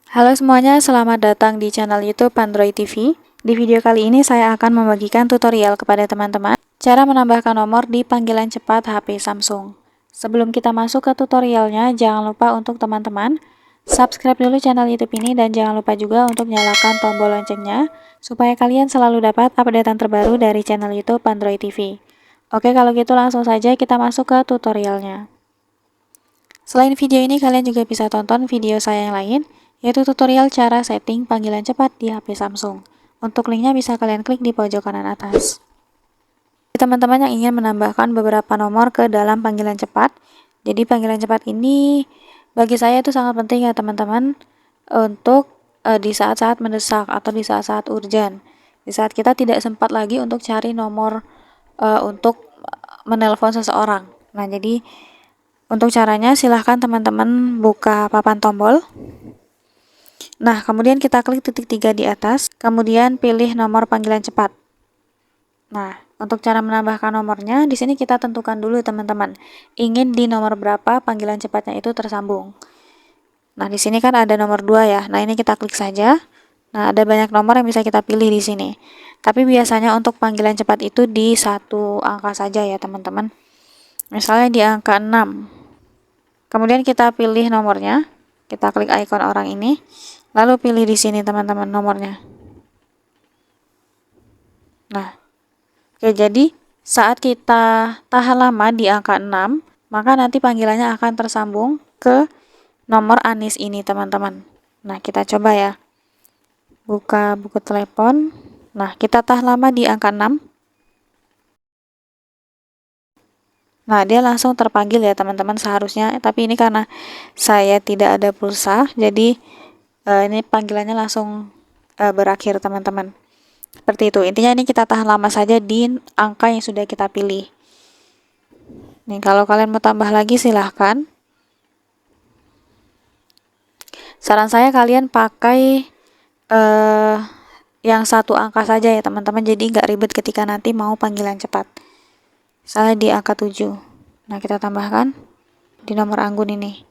Halo semuanya, selamat datang di channel YouTube Android TV. Di video kali ini saya akan membagikan tutorial kepada teman-teman cara menambahkan nomor di panggilan cepat HP Samsung. Sebelum kita masuk ke tutorialnya, jangan lupa untuk teman-teman subscribe dulu channel YouTube ini dan jangan lupa juga untuk nyalakan tombol loncengnya supaya kalian selalu dapat updatean terbaru dari channel YouTube Android TV. Oke, kalau gitu langsung saja kita masuk ke tutorialnya. Selain video ini, kalian juga bisa tonton video saya yang lain, yaitu tutorial cara setting panggilan cepat di HP Samsung. Untuk linknya bisa kalian klik di pojok kanan atas. Teman-teman yang ingin menambahkan beberapa nomor ke dalam panggilan cepat, jadi panggilan cepat ini bagi saya itu sangat penting ya teman-teman, untuk di saat-saat mendesak atau di saat-saat urgent, di saat kita tidak sempat lagi untuk cari nomor untuk menelpon seseorang. Nah, jadi untuk caranya silahkan teman-teman buka papan tombol. Nah, kemudian kita klik titik 3 di atas, kemudian pilih nomor panggilan cepat. Nah, untuk cara menambahkan nomornya, di sini kita tentukan dulu teman-teman, ingin di nomor berapa panggilan cepatnya itu tersambung. Nah, di sini kan ada nomor 2 ya. Nah, ini kita klik saja. Nah, ada banyak nomor yang bisa kita pilih di sini. Tapi biasanya untuk panggilan cepat itu di satu angka saja ya teman-teman. Misalnya di angka 6. Kemudian kita pilih nomornya. Kita klik ikon orang ini. Lalu pilih di sini teman-teman nomornya. Nah, oke, jadi saat kita tahan lama di angka 6, maka nanti panggilannya akan tersambung ke nomor Anis ini teman-teman. Nah, kita coba ya. Buka buku telepon. Nah, kita tahan lama di angka 6. Nah, dia langsung terpanggil ya teman-teman seharusnya. Tapi ini karena saya tidak ada pulsa, jadi ini panggilannya langsung berakhir teman-teman. Seperti itu. Intinya ini kita tahan lama saja di angka yang sudah kita pilih. Nih, kalau kalian mau tambah lagi silahkan. Saran saya kalian pakai yang satu angka saja ya teman-teman. Jadi nggak ribet ketika nanti mau panggilan cepat. Misalnya di angka 7. Nah, kita tambahkan di nomor anggun ini.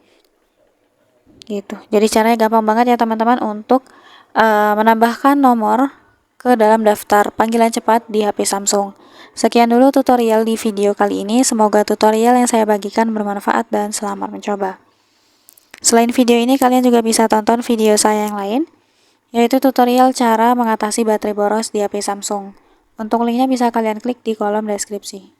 Gitu. Jadi caranya gampang banget ya teman-teman untuk menambahkan nomor ke dalam daftar panggilan cepat di HP Samsung. Sekian dulu tutorial di video kali ini. Semoga tutorial yang saya bagikan bermanfaat dan selamat mencoba. Selain video ini, kalian juga bisa tonton video saya yang lain, yaitu tutorial cara mengatasi baterai boros di HP Samsung. Untuk linknya bisa kalian klik di kolom deskripsi.